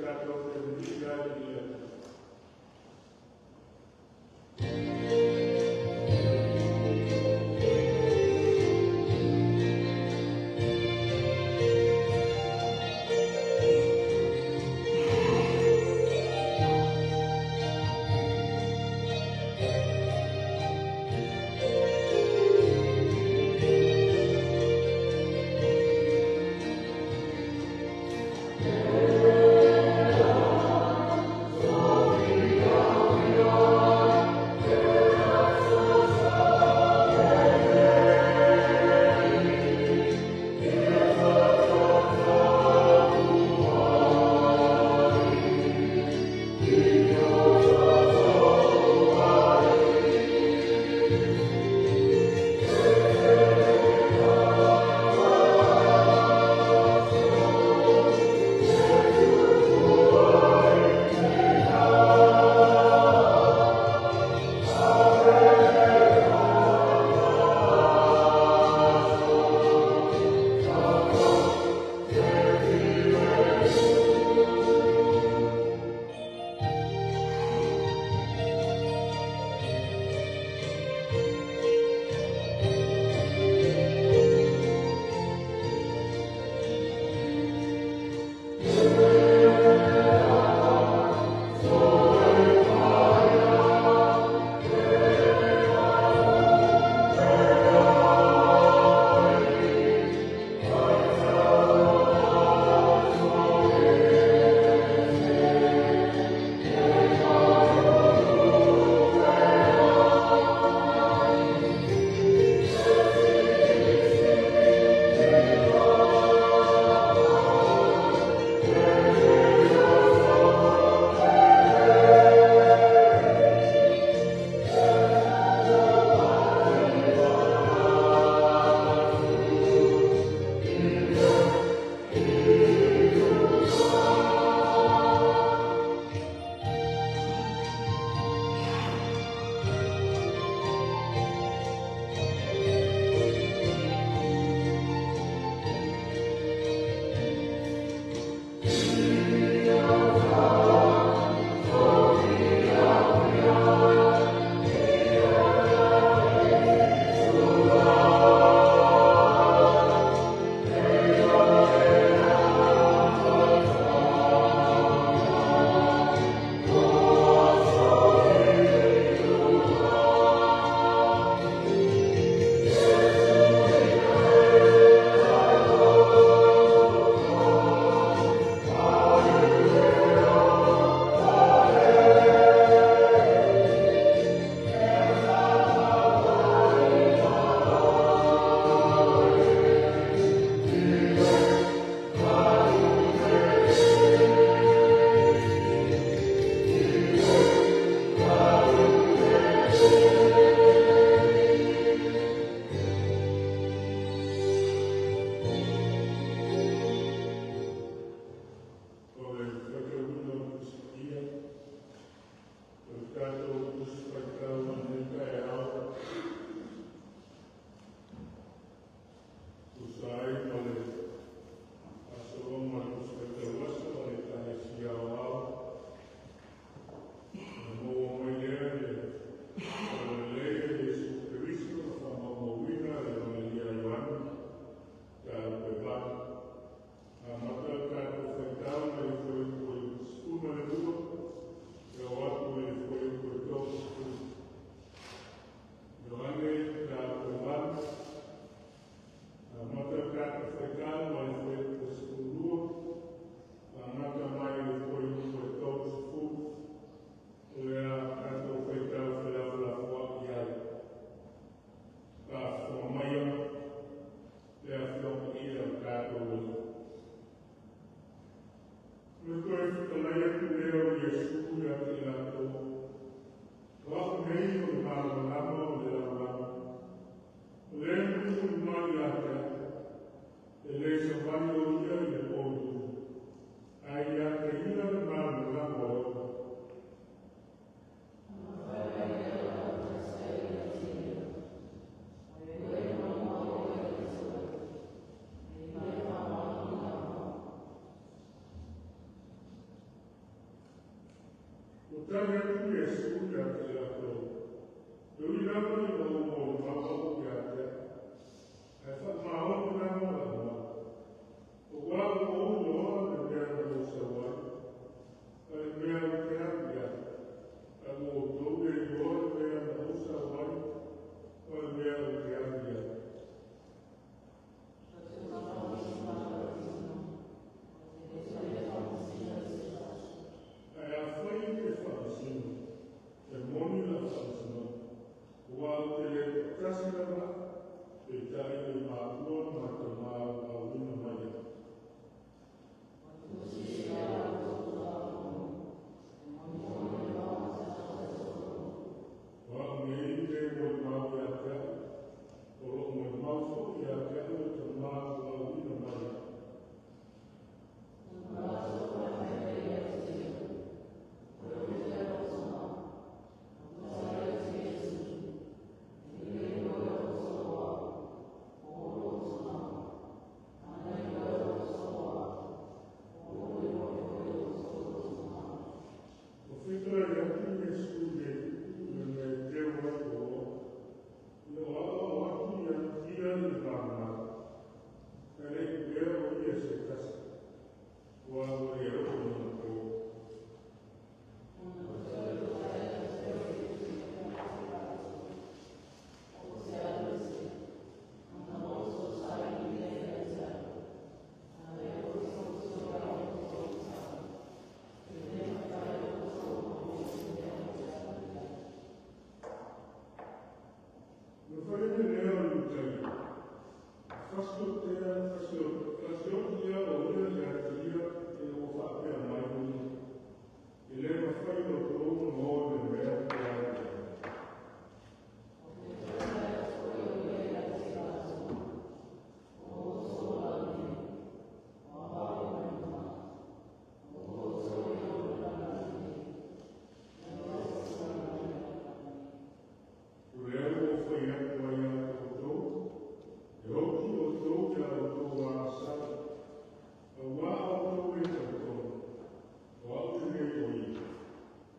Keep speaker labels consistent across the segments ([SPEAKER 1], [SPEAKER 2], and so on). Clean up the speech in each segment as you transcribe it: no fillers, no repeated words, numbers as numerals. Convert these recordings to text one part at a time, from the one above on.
[SPEAKER 1] Gracias.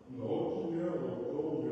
[SPEAKER 1] No,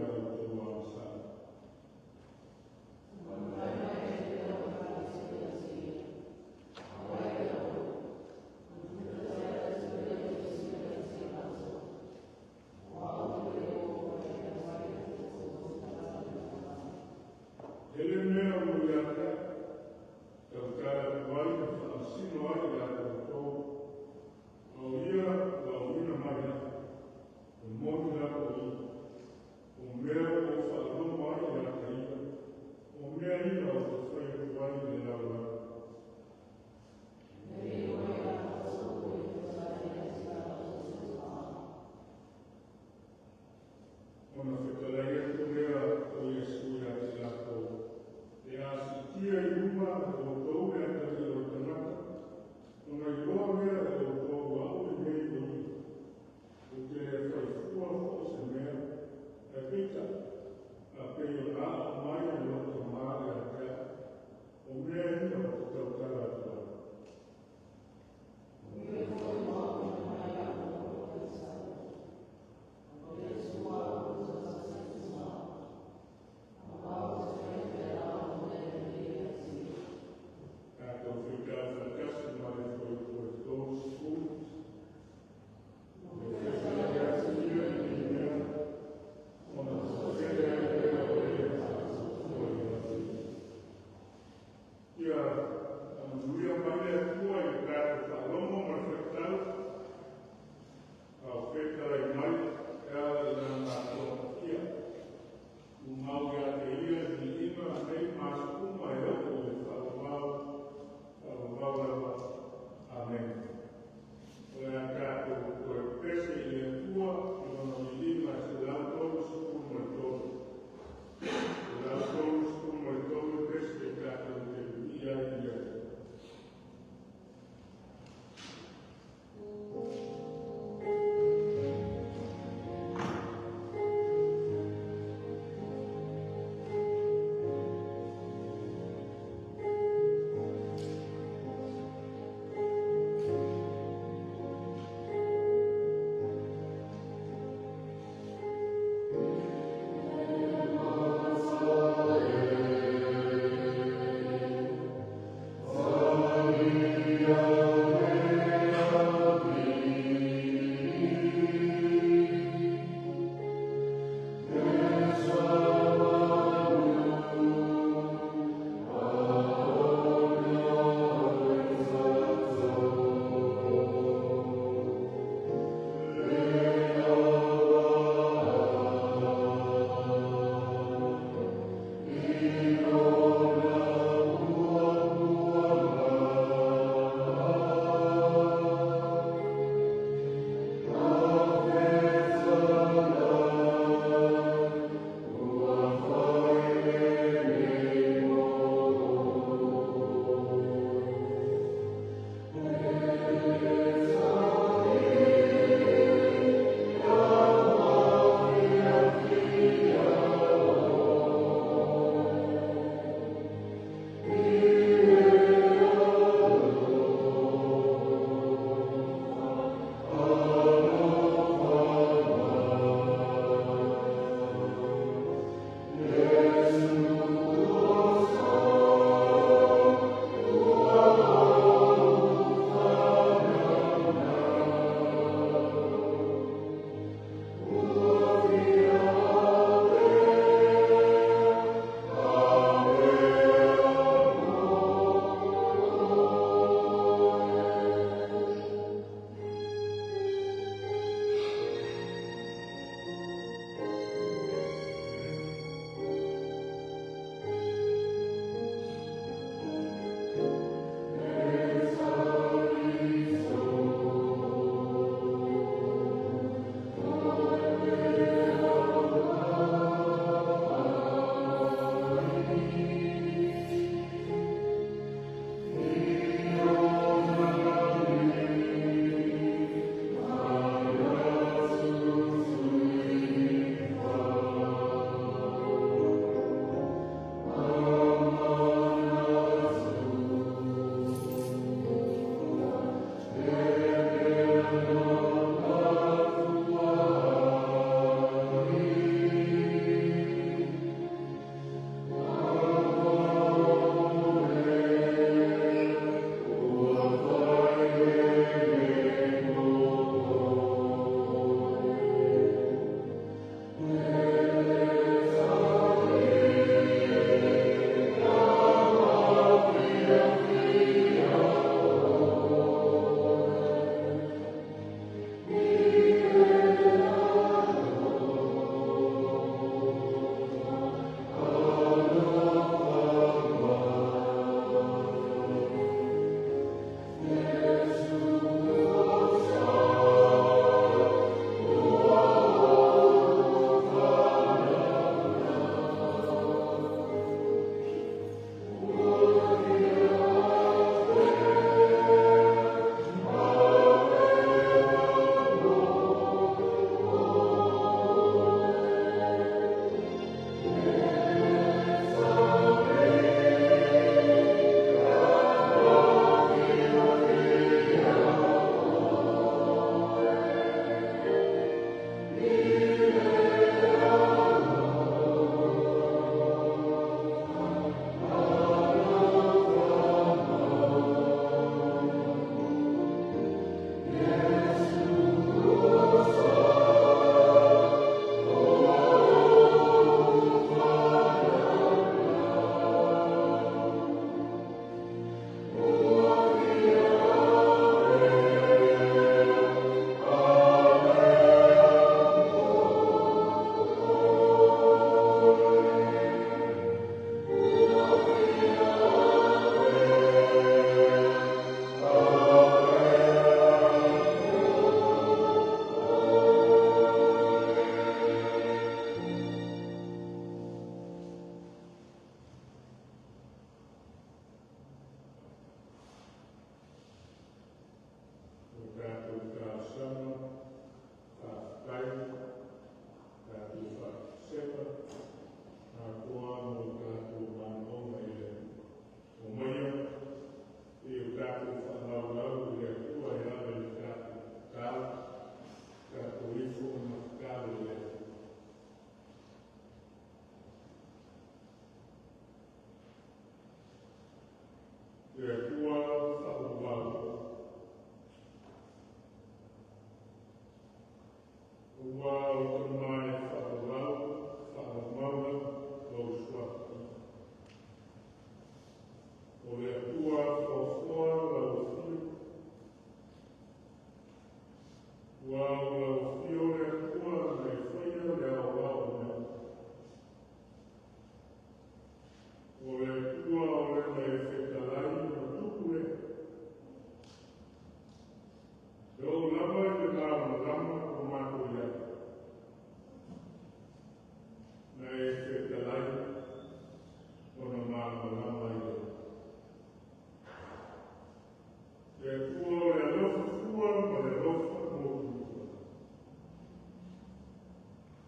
[SPEAKER 1] tua le alofa fua ma le alofa motua.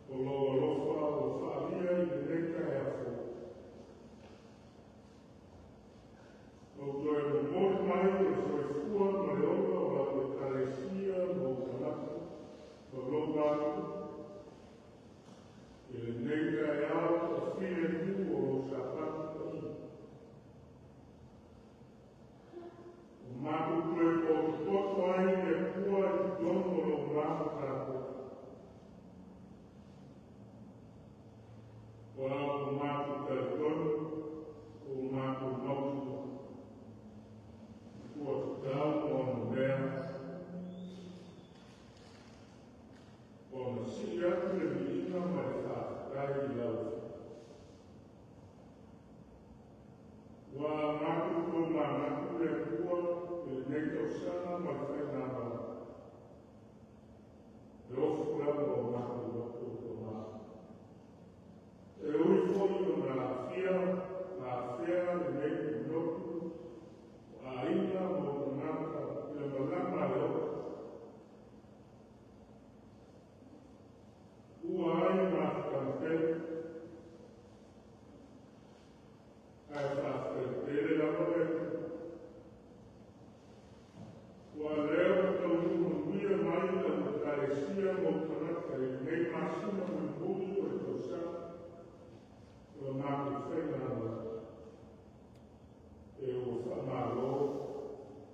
[SPEAKER 1] O lo alofa o whaalia I le neka e a fo. O toi mo mori mai o le soe fua ma le ola o la o kalesia mo kanaka o lo wātu. I le neka e ao o whine tu o lo sapatu i. O mātu koe o te poto ai e pua I tono o lo rāma tāko. O au mātu te tono o mātu mautua. Kua te tau o no mea. O na si atu le miina mai whaakai I lau. Wa mātu ko mātu le kua e nei tau sana mai whaina mara. E ofu rama o mātu wako o mātu. E ui fōi o nā whia le nei tu notu, a ina mo nāka le malama le oka. Ua ai mātu kampere, ai whaatere la moe. Ua leo tau nuna muia mai la mataresia mo kanaka I nei masina mo mpuri o tau sa. Ua mātu whenga ana. E o whamaro,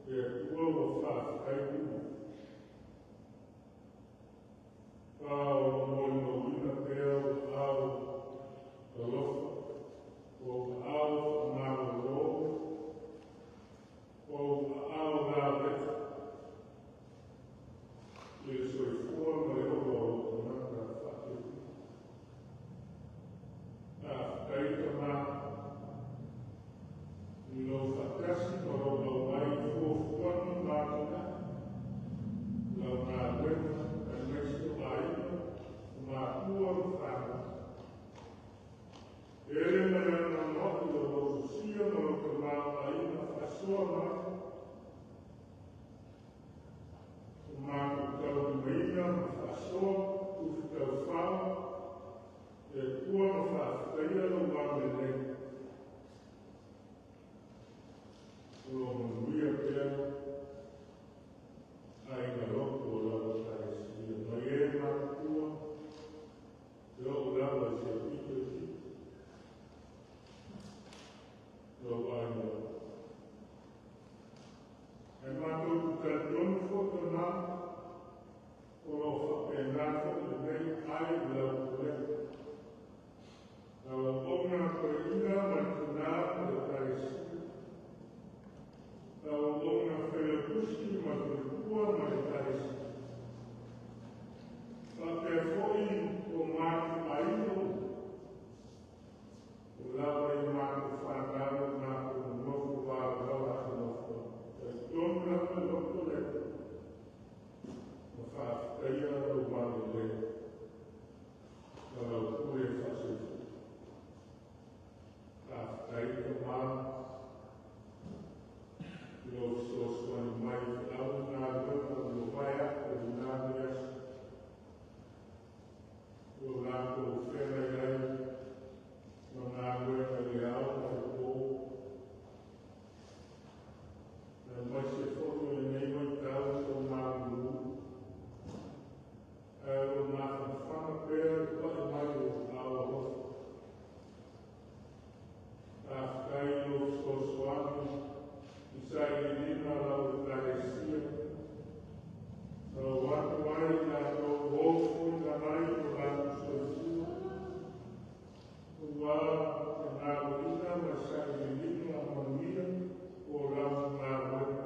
[SPEAKER 1] e ua o whaafaiku. Pao moi no ina pea o au alofa. O au maroro, o au rāweta. E soi fua mai oro o naka whake. A whaita mā. I lo whakasi maro au mai fua fuanu mātuna. Lau nā wena, a nesto aina, mā kua whaka. Ere mana noti o lo sia mo te mā aina whasoa mā. Mā kutau meina whasoa, kutau whao, e kua ma whaafaia lo mame nei. Lo manuia pia, aina loko o lau taresia. Mai e mā kua, e o lau se pito ki. Lo aina. E mātou kutatono fōka nā, o lo whapenāko I nei ai lau kule. Lau ona koe ina matunā le taresia. Lau ona whelepuski matukua mai taresia. Whapea fōi o mātu aino. O lawa I mātu whānau mātu nofu wārawa I nofu. E tōna ka loko le. Ma whāwhikaia o mātu le. Ka lau kure whasifu. Whāwhikaia mā. I lo soswani mai au nā lona o mai ako I nā mias. O lāko whena iai. No nā wena le au mai pō. Na mai se whono I nei mai tau o mā uru. E o nā whana pēr pai mai o au hofu. A whkai o soswani. I sai I nina lau taresia. Nau watu ai nā tō hofu I nā mai o lāku soifua. Ua e nā uina ma sai I nina a manuia o lau nā wena.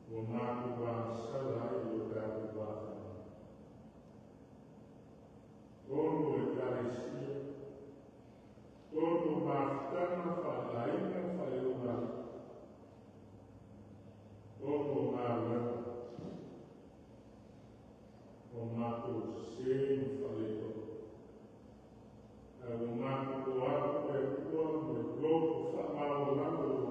[SPEAKER 1] o māku wāsala i o tāku wākana. Tono e kāresia, tono māwhitana whalaina whai o ngā. Tono ngā wena, o māku sēnu whaleko. O māku o aku e kua me gloku whamau lango o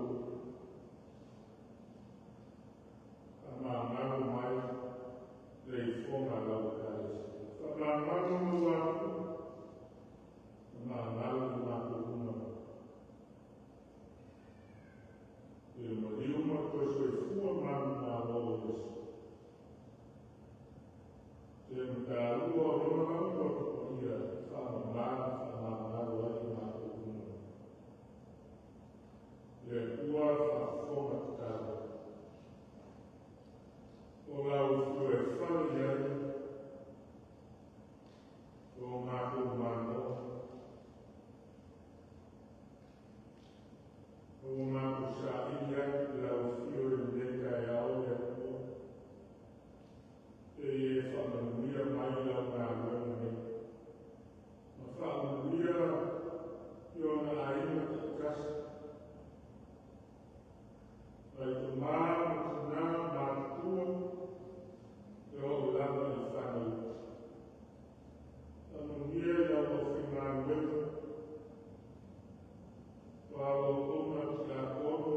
[SPEAKER 1] Whamangaro mai lei whonga lau kāresia. Whamangaro mo aku, whamangaro mo māku uma. E mariuma koe soe fua māku ngā loa Yesu. Te mga ua rona lau o ia whamangaro ai māku uma. E kua whawhonga tāra. O lau fue whali ai, o māku mano, o māku sa inia lau whio i neka e au e kua, e whamanuia mai lau ngā wena me. Ma whamanuia i o ngā aina te kasa, ai te māma te nā mātua, e o lama i whanau. Anuia i au o whingā wena, o au o ona ki a kono,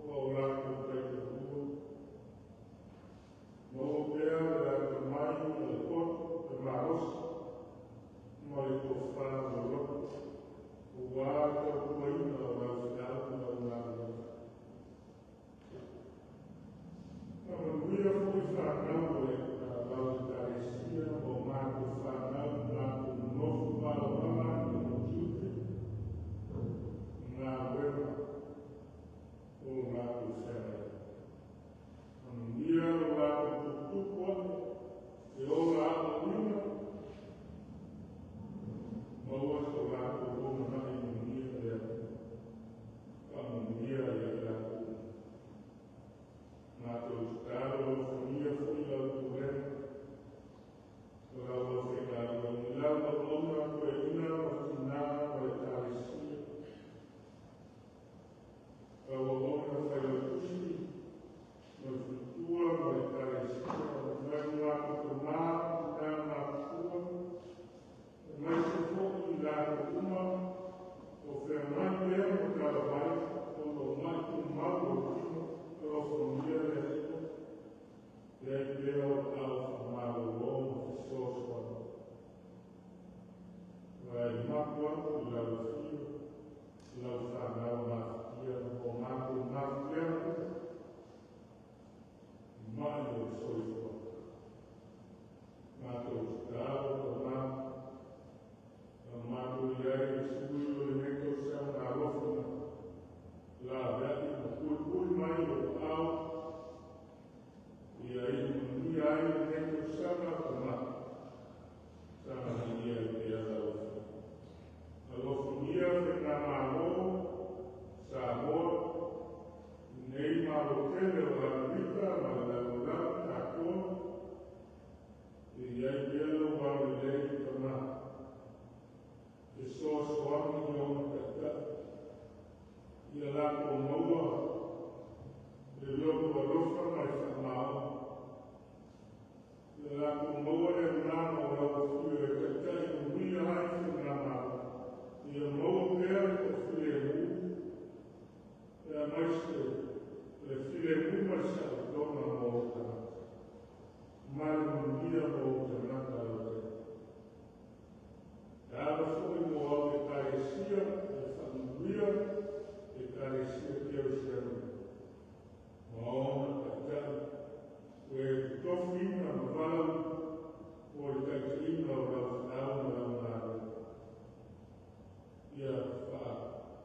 [SPEAKER 1] o rāku kei te hua. Mo o pēr e a te mai o le koto, te marosa, mo i ko whāna o roko, o wāka o kuaina o rau whiau o ngā wena. Anuia fui whanau e lau kāresia o māku whanau, māku nofu pāwanga i o tūte, ngā wena o māku whenai. Anuia o māku tutukua, e o māku wina, maua o māku hona i unia rea, anuia i lau. Mātou tāro o whunia fui lau tūrena, o lau o whenaro ni lau o ona koe ina o tina o e kāresia. O ona whai o tusi, no tutua o e kāresia, o whai ngāku te mā, tina ngā kua, e mai se whoki i lāko uma, o whenai pēr o kārawai, o no mai tu mau o kino, o whunia e hiko, e pēr o au whamaro rōma te sōswana. Vai maku atu i lau whio, lau whanau māwhikia, o māku māwhikia, mai o soifua. Mātou tāro o māku, a māku iai e sui o i neko sa ngā rofuna, la veti o kui mai o au, ia i ni ai neko sana o māku, sana ni ia i te ala o Alofonia whenā mālo, sa moa, nei mālo tele o Amerika, ma le lau tākona, e iai pēlo wāmi lei tana, e soasoani i ona taita, ia lako maua, e loko alofa mai whamao, ia lako maua e nāma o lau whio e taita i unia ai whenā mālo, ia maua pēr o while mū, e a maise, le while mū mai sa o tōna mō o tanata. Mare mungia mō o tanata o te. Tāra whui mō au e kāresia, e whanuia, e kāresia kia o sianu. Mā ona taitara, e tofina ma walau, o e taitaina o rau whanau na rau nāre. Ia wha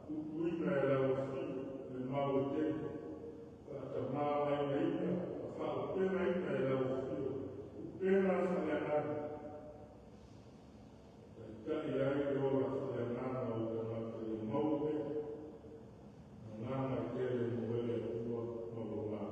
[SPEAKER 1] kukuina e lau whiu, me mau te, wha ta mau ai na ina, wha upena ina e lau whiu, upena whalenana. Kai ai e ora whalenana o te mata i mau te, na ngāna tele mo ele kua mau ngā.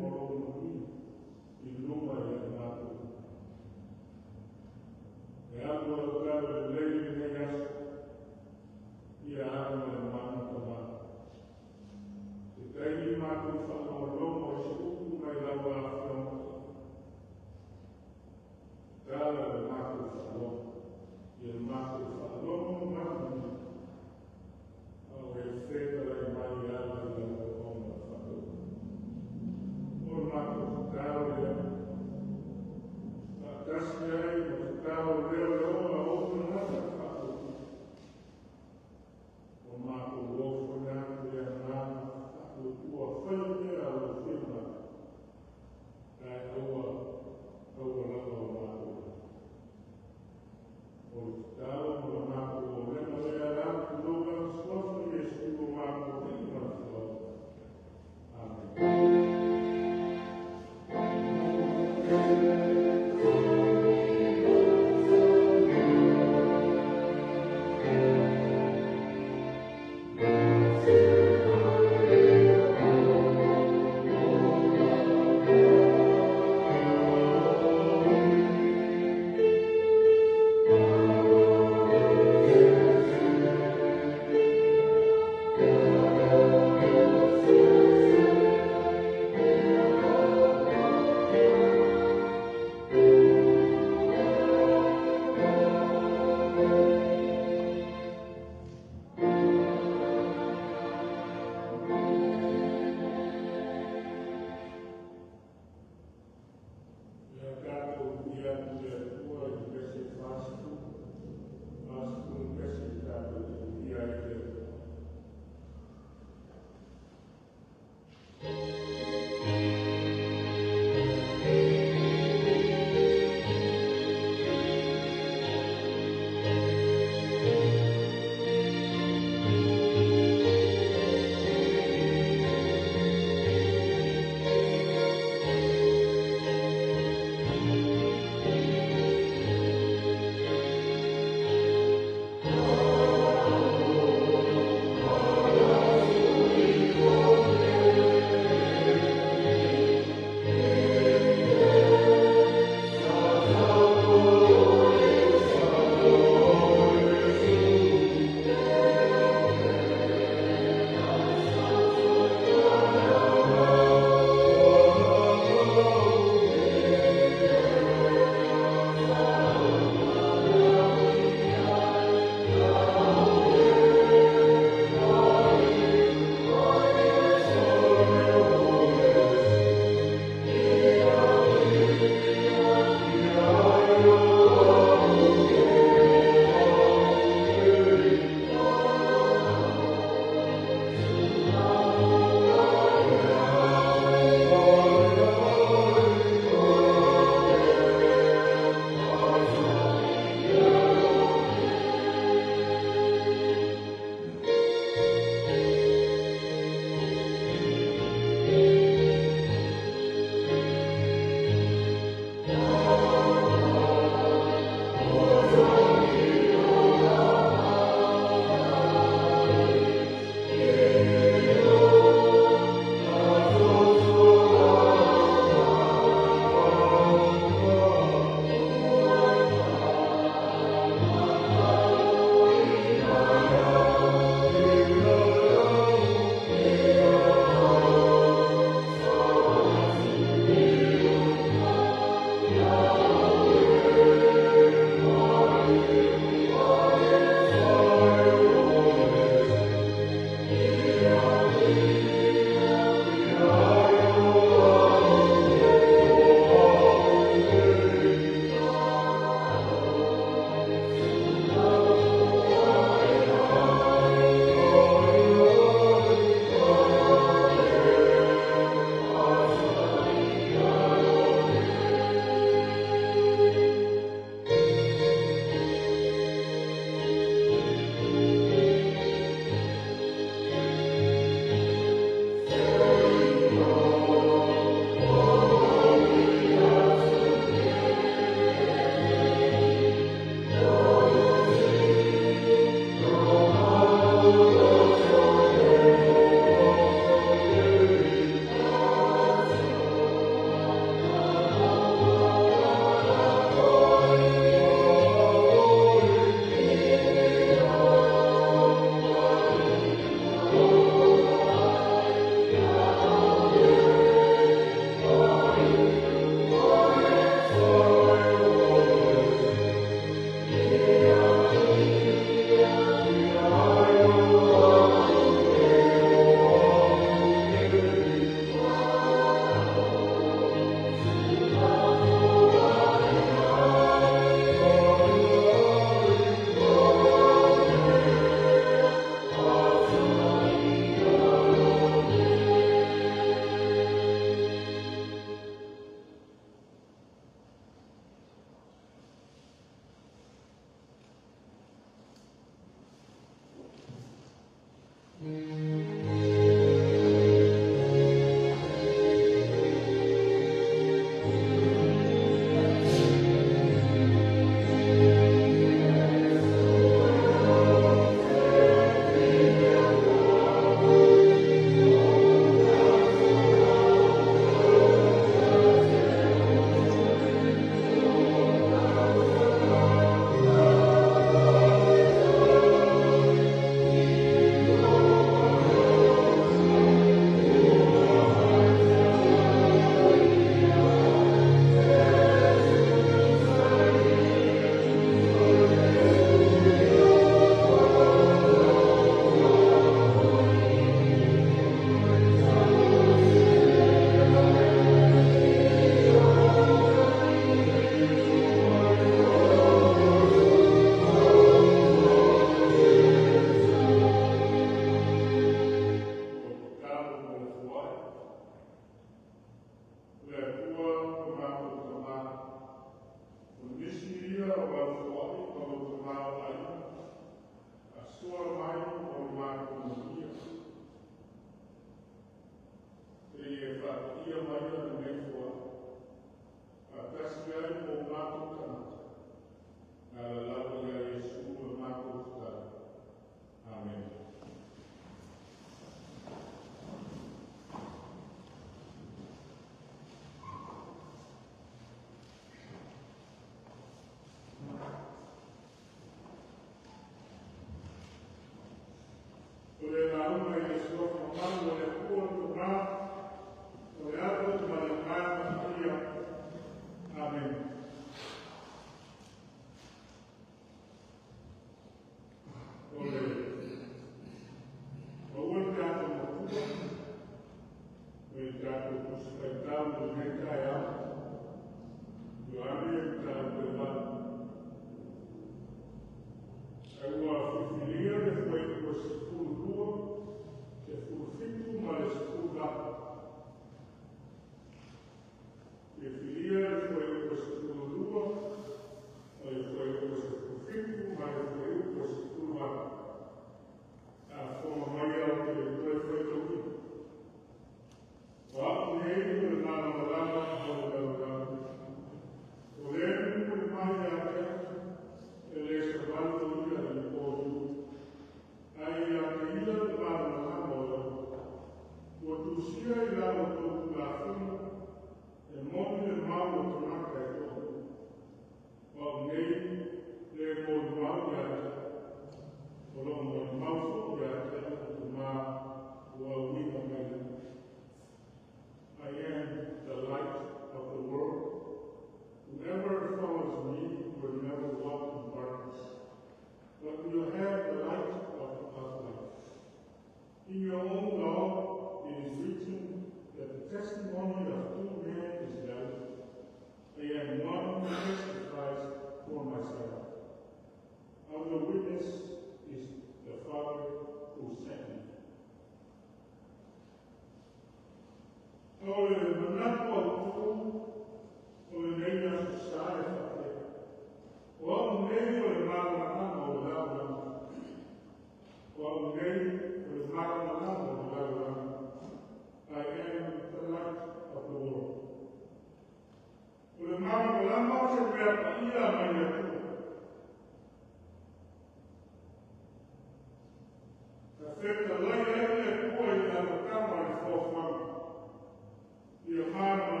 [SPEAKER 2] Your heart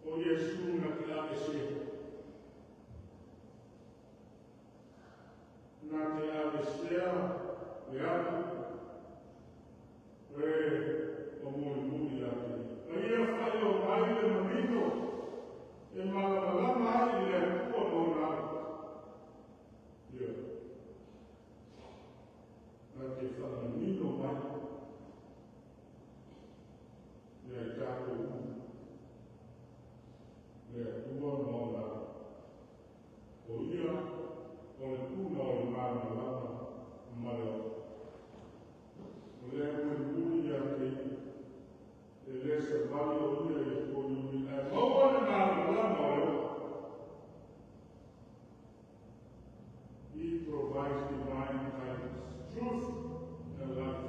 [SPEAKER 1] o Yesu na te ake se. Na te ake sea, e aku, e o mui ake. A ia whai o mai le marino, e malamalama ai le akua no nāku. Ia. Na te whananino mai, ia i tātou u. Ia tua no nāku. O ia, o le kuna o le malamalama, maleo. O le mui ake, e le se vali o ia i kōnui. E maua le malamalama o leo. He provides divine guidance, truth, and life.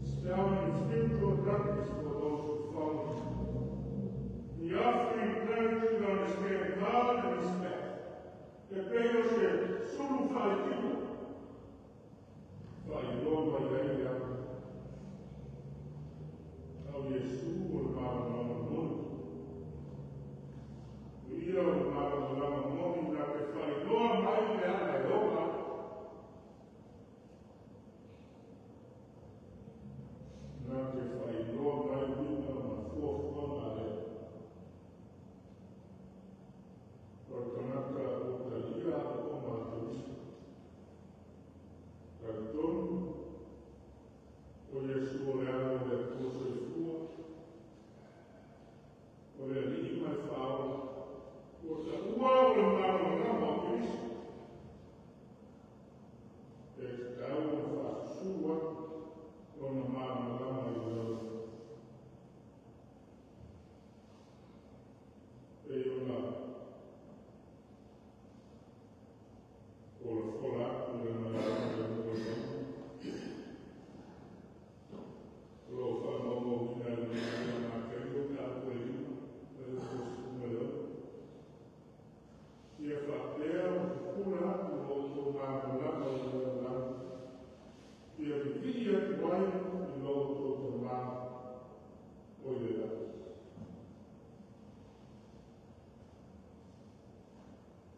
[SPEAKER 1] Dispelling spiritual darkness for those who follow him. The offering clarity to understand God and his path. The prayer said, Sulu Faletico. Falidor Vaiaia. Au Yesu o Mama Moni. Ia o Mama Moni na te falidor mai te ana e opa. Na te falidor mai wina ma fuafua ma le. O tanaka o talia o maturi. Tautonu. O Yesu o le ana o le kusa i fua. O le alii mai whaola. O ta ua o le malamalama o Kristo. E te tau o whasusua o na malamalama i lau. E o na o le whola o le malamalama i lau. Lo whanongo hina le malamalama kendo ka koe lima. E o kosu me lau. Ia whapea o te kura o tō māmalama i lau lau. Ia whiwhia te wai i lau tō tō mā o i lau.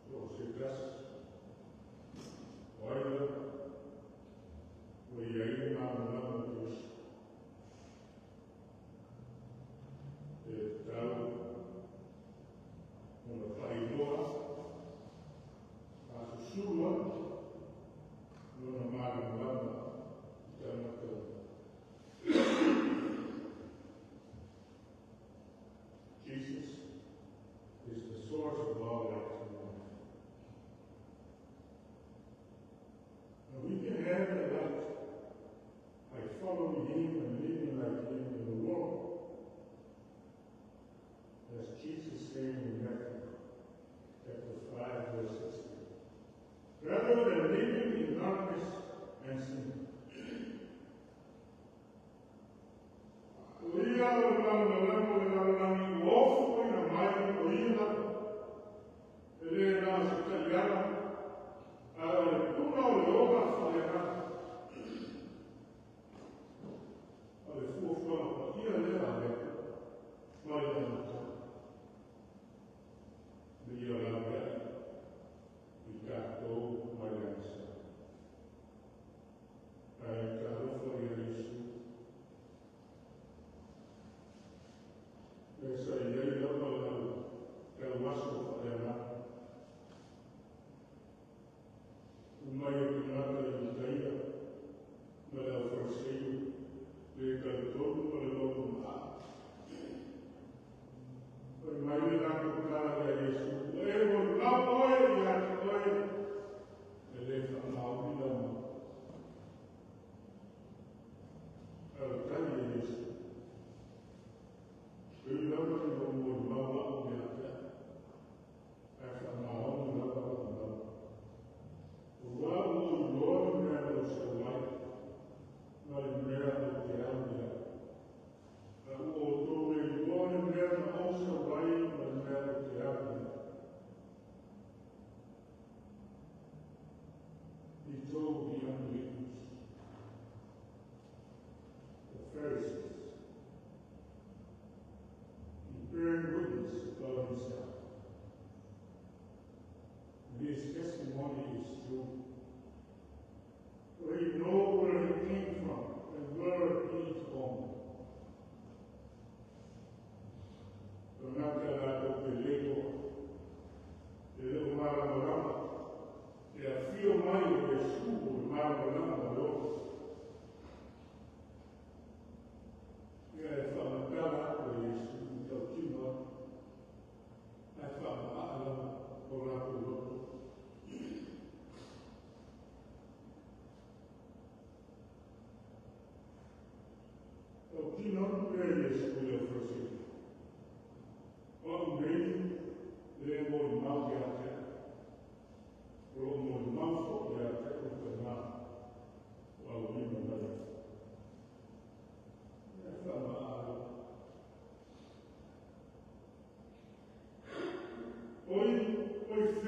[SPEAKER 1] So se kas, waila, o i ai māmalama o Kristo. E tau, o na whainoa, a susua, no na māmalama i tāna Jesus is the source of all life and life. And we can have that life by following him and living like him in the world. As Jesus said in Matthew chapter 5, verse 16. Rather than living in darkness and sin. Ia o le malamalama o le lalani uofu i na mai o ina. E le nā se kaiara. A le puna o le oga whaera. A le fuafua o ia lea lea. Mai o nata. Le ia la lea. I kātou mai ansa. Ai ka rofa i a Yesu. Esa i ei lapa lau, ka waso whaera. Umai o te mata i utaia, ma le au whaseio, le kautonu ma le loto maa. Oi mai le rako kara i a Yesu, e o lau oe i a te oe, e le whamau i lau ma. Au tai i a Yesu. We love you, Lord, love me like that. After my own love and love. What will Lord never so like? Not never the idea. Although we Lord never also like, but never the idea. He told the unbelievers, the Pharisees,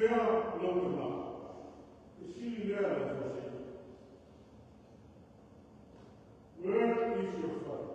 [SPEAKER 1] Where Loma? Is she there? Where is your father?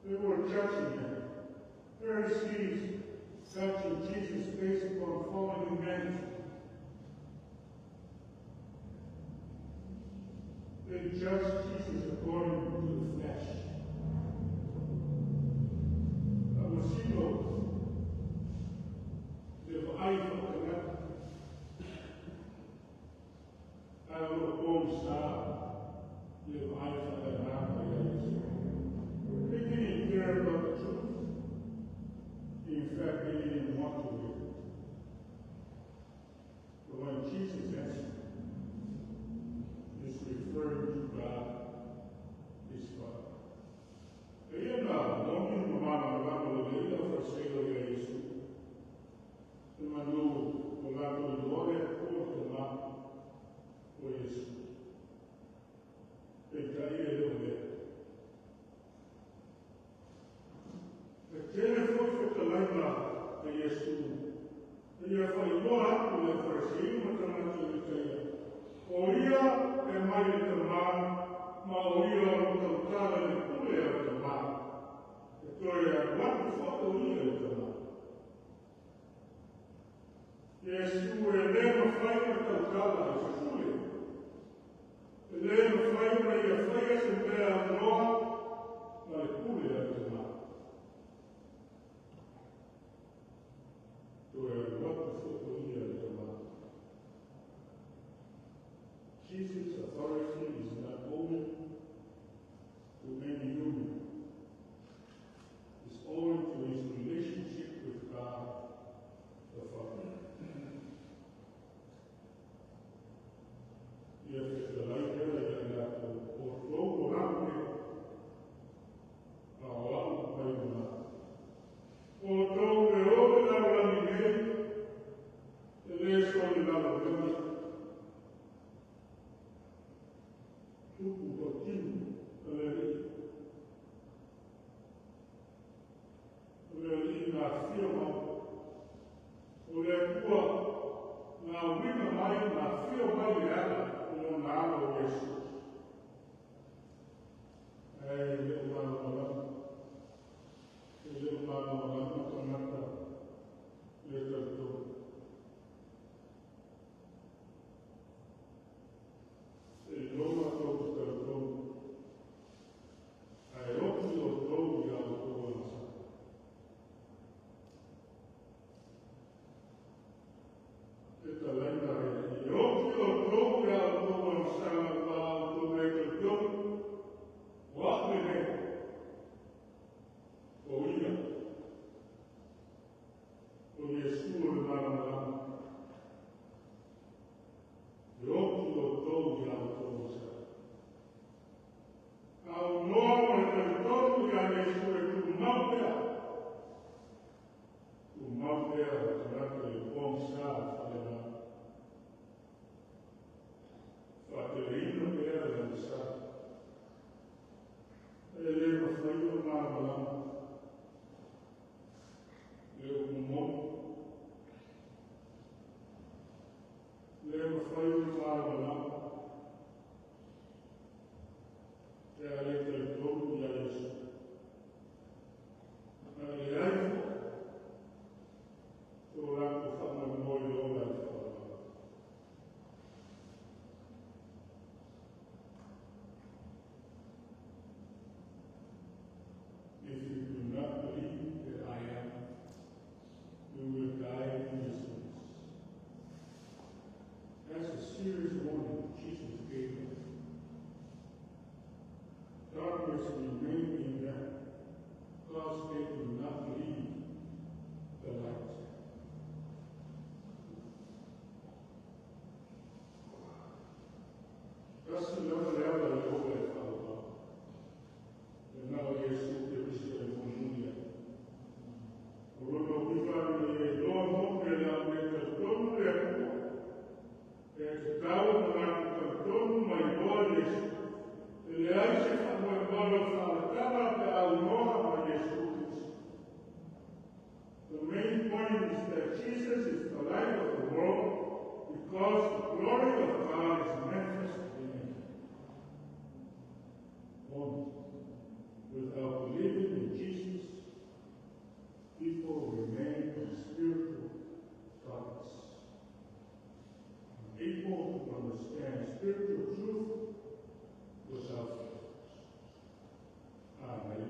[SPEAKER 1] They were judging him. Pharisees judging Jesus based upon fallen humanity. They judged Jesus according to the flesh. They didn't care about the truth. In fact, they didn't want to hear it. But when Jesus answered, it's referring to God, his Father. Kaya na, noong lumalang ito sa sa'yo ni Jesus. Tumalo, wala ko ito, o tama o Jesus. Kaya ito ulit. Kaya foi proclamada a Jesus. Ele foi loado pelo Brasil, mas também pelo Brasil. Oria é mais de tomar, mas oria não tocava de colher a tomar. Então é quanto falta oria de tomar. darkness remain in them, because they do not leave the light. Kasi naman lewa na Yehova ya Father. Nao Yesu kebisi ya Mungu. Urono bifa ni loa moke la meka tomu ya kuwa. E tau na tomu mai loa Yesu. Ele aise kama embalo falatana pe au noa ma Yesu. The main point is that Jesus is the light of the world because the glory of God is manifest in him. Without believing in Jesus, people remain in spiritual darkness. People to understand spiritual truth without faith. Amen.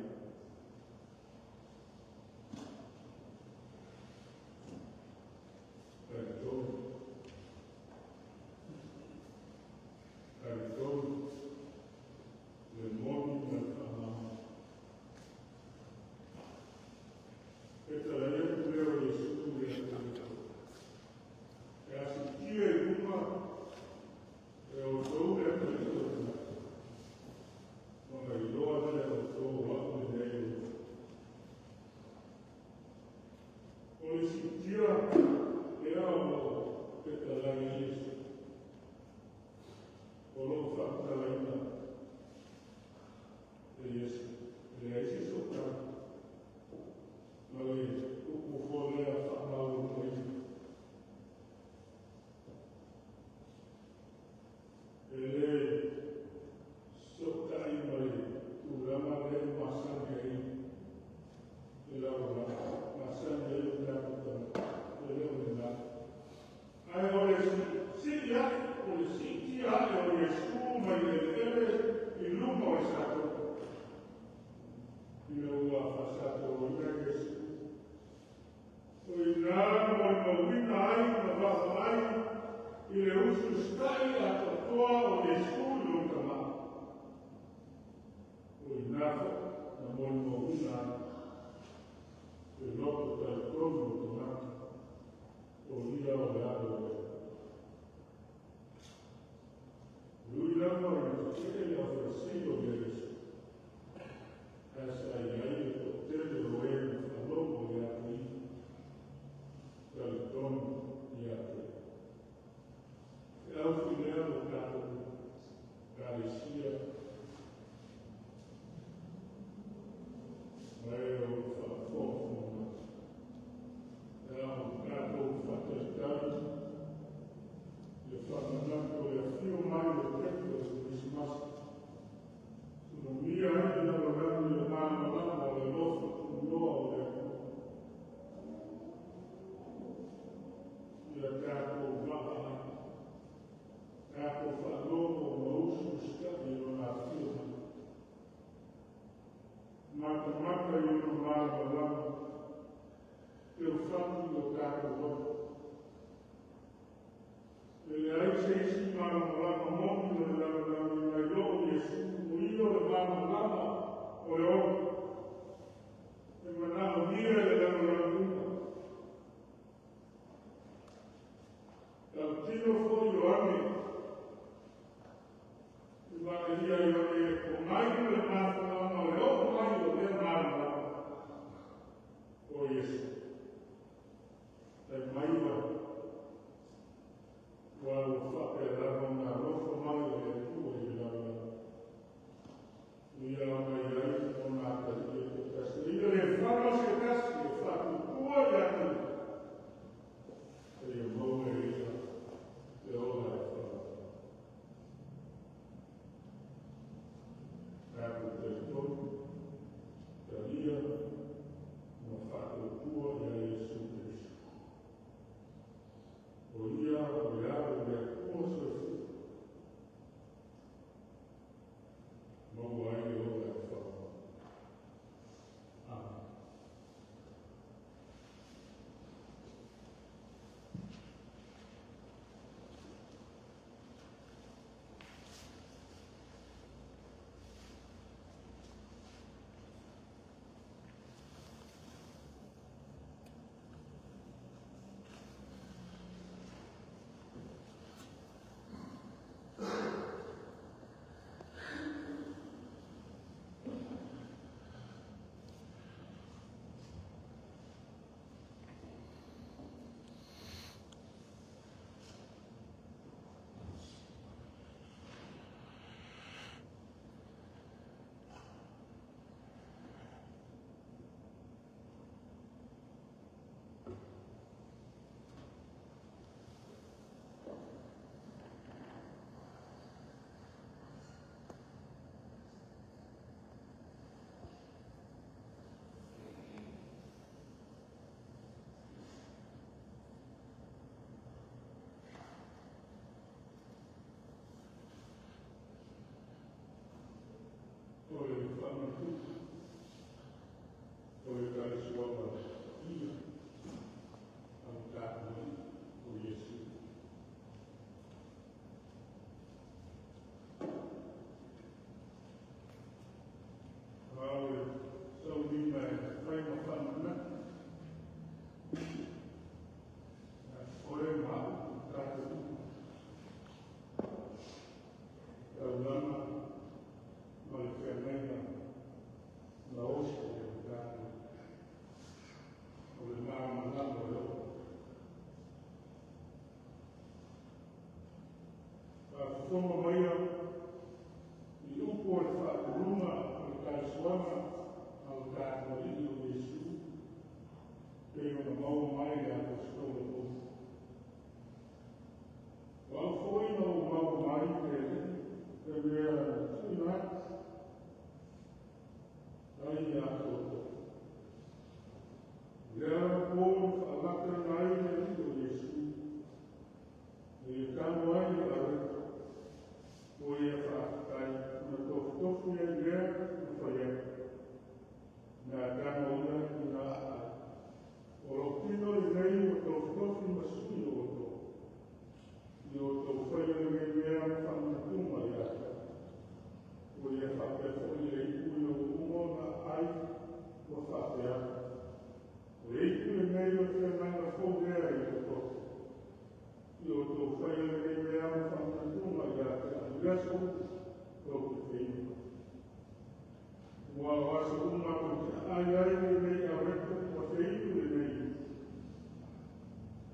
[SPEAKER 1] Well, fuck it, I don't know. fonga maia i upo e whaakurunga o le kaisuanga au tātua i o Yesu pe o na mau mai le apostolo o. Wau foi no mau mai te mea tūna ai a toto. Lea pōru whaakaka ngai le i o Yesu e kamo ai a reto o ia whaakai na tofu e lea o whaia na kamo ia i nga ai. O rotino i nei o tofu masui o to. I o tō whaia ngai mea whanakuma i ata. O ia whakefo i e ipu i o umo na ai o whakea. O e ipu i nei o te nanga whogea i o tō. I o tō whaia ngai mea whanakuma i ata. A leso tō te whaia. Mua wasa uma ko te ai nei a reto o te ipu i nei.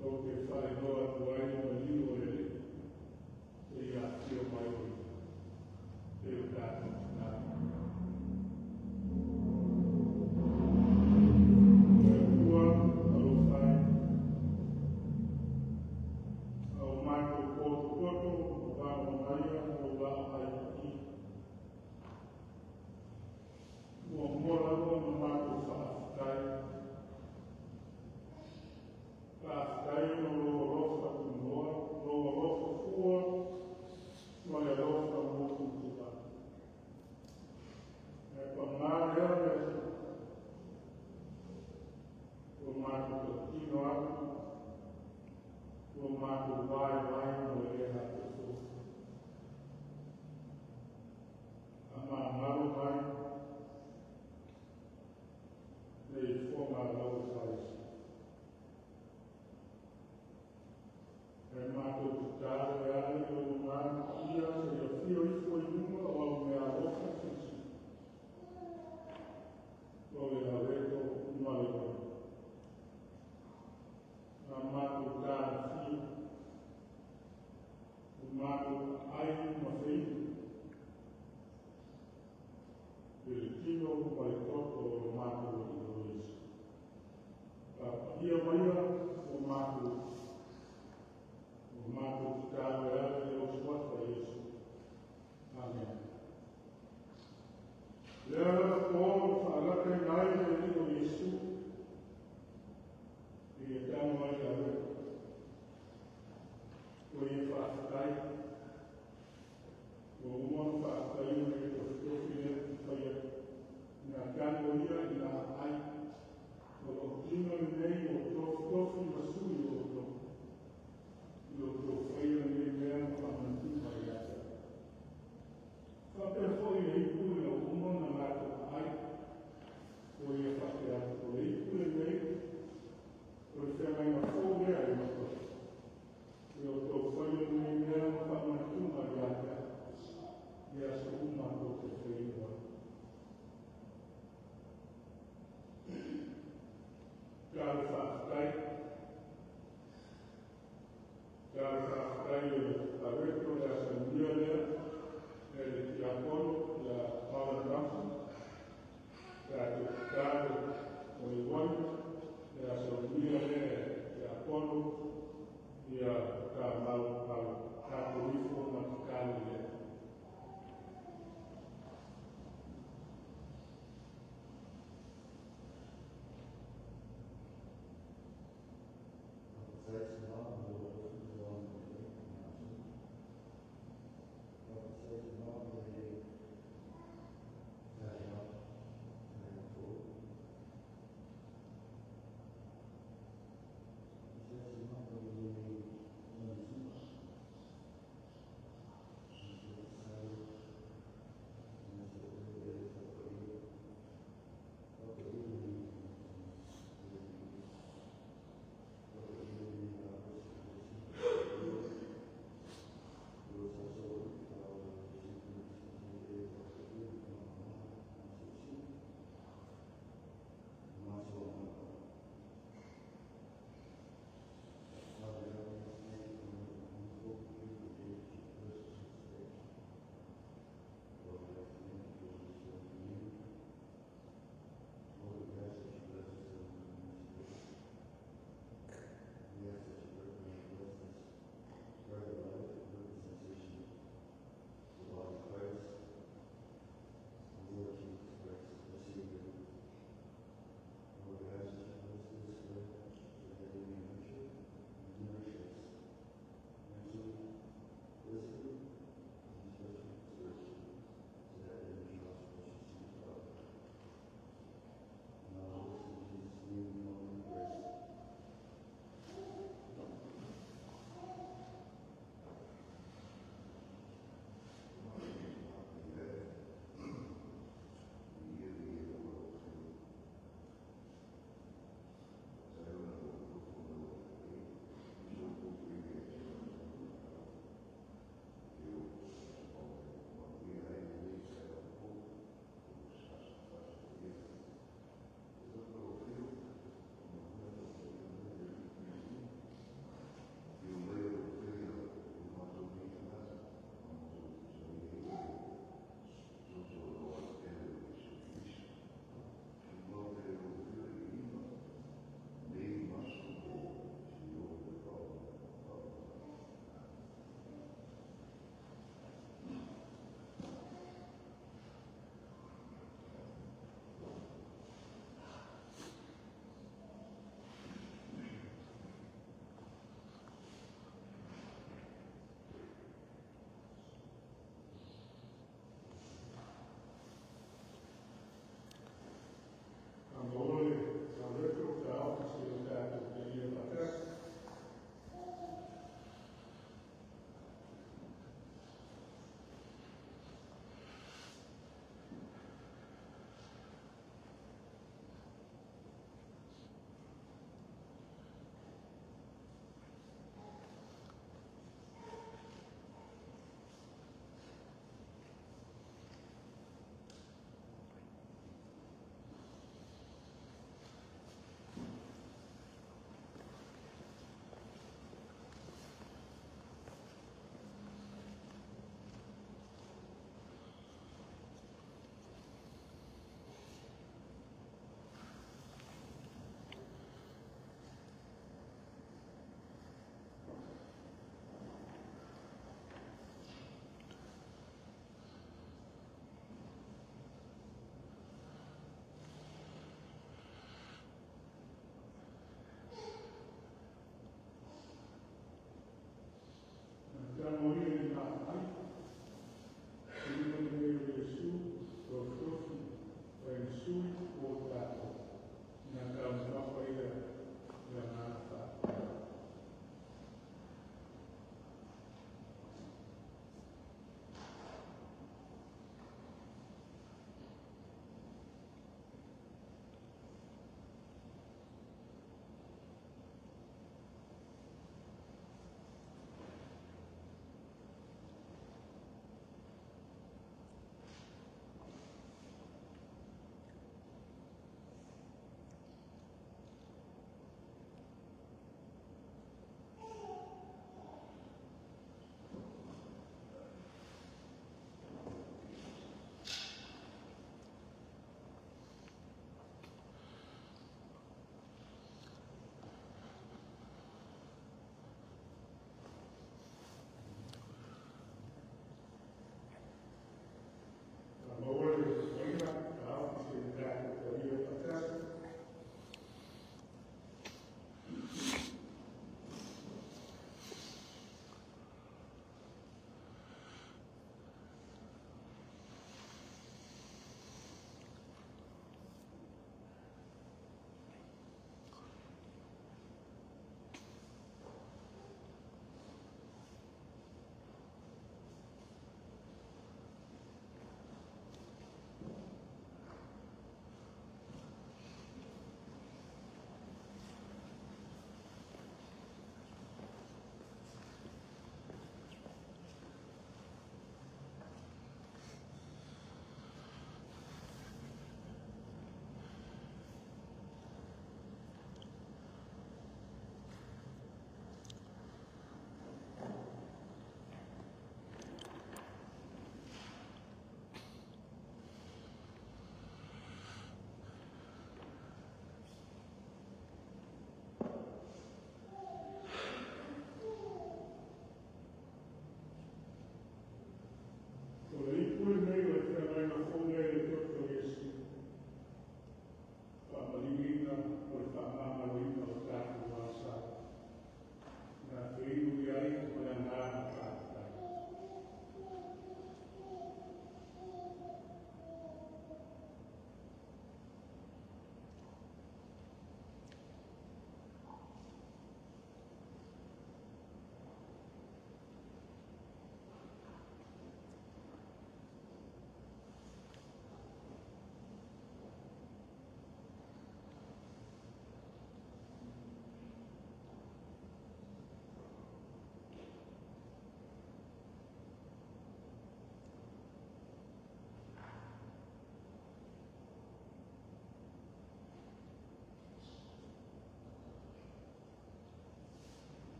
[SPEAKER 1] Lo que fai noa tuai no liu e le e ia tio mai o te o tātou nā. E kua au whai au mātou koto o wāo maia o wāo ai ki. Mua mora o na mātou whaafikai. Whaafikai no rofa kumoa, rofa fua, ma le rofa moku tua. E pa marea le o mātou tino atu, o mātou vai no e ha te fua. A mā maru mai, le i whonga lau whaisi. E mātou te tāre e ale o ngāna ia se ia whio i fo i nunga o au mea roka fisi. O e a reto umareko. A mātou tāre whio. O mātou ai ma whio. E le tino mai toto o mātou i rois. A ia maia o mātou o mātou te tāre ale o swata Yesu. Amen. Lea pōru whaalaka ngai le o Yesu. I e tamo ai a reto. O i e whaakai. O umon whaakai me o whitofine whaia. Nā kano ia i nā ai. O tino nei o tofi masui o to. I o tō whaia nei mea whanakuma i ata. Whapea hoi e ipu i o umon na mātou ai. O ia whapea o e ipu e nei. O e whengai na whogea i mato. I o tō whaia nei mea whanakuma i ata. I asa uma o te whaia. Kāre whaakai. Kāre whaakai e a reto e asa mia lea. E le ki a kono, i a Paula Johnson. Kāre kāre o i wani. E asa mia lea i a kono. I a kā mau pau. Kāre rifo ma ki kāre lea.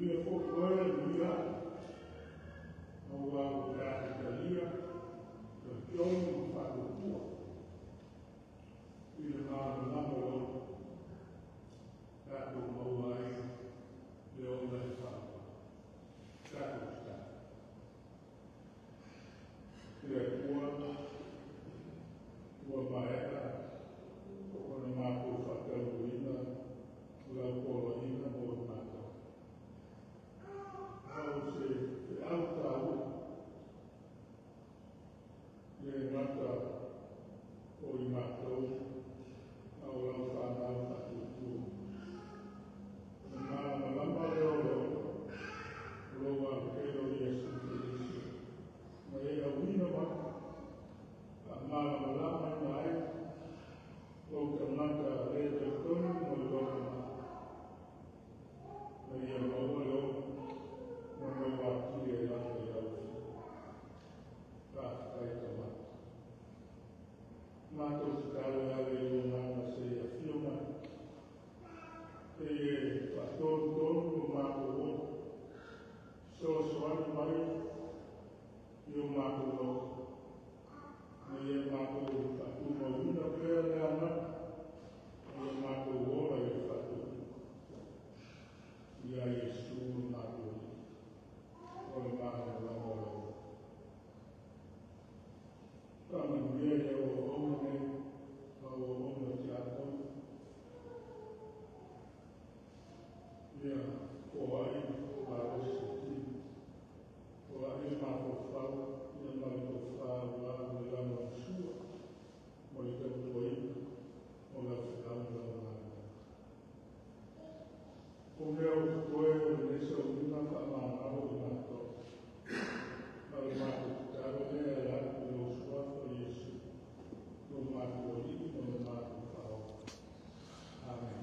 [SPEAKER 1] Ia fokoe ia au au Italia, John Fadopua. Ia namo tato mauai leona e whāua. Tato sta. Ia ua maera, o na mātou whakauina, ua poloina mo mātou. Au se au tau, le mata o I mātou, au lau whanau whatutu. Na malama leo loa kero Iesu Kirisi. Na e awina mata, a malama nai, o ka mata le te konu mo loa mata. Na ia maua leo, na maua ki e lake au. Ka kai ka mata. Mātou te kawe ale o ngana se a whiona. Te e whatoru tonu o mātou o. Soani mai I o mātou o. Na ia mātou whatu mawina pēr le ana. Na ia mātou ora I whatu. Ia Iesu mātou. O le mātou lamora. Tama mea ia o omane, a o omane te atou. Ia o ai, a osi ti. O ai mātou whau, ia mātou whau a le lama sua. Mo I tau ina, o la whiau la mātou. O mea o koe o le nesa o ina ka māmau I mātou. A le mātou te taro mea e atu le o suafa Iesu. No mātou o ina, no mātou whau. Amen.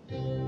[SPEAKER 2] Thank you.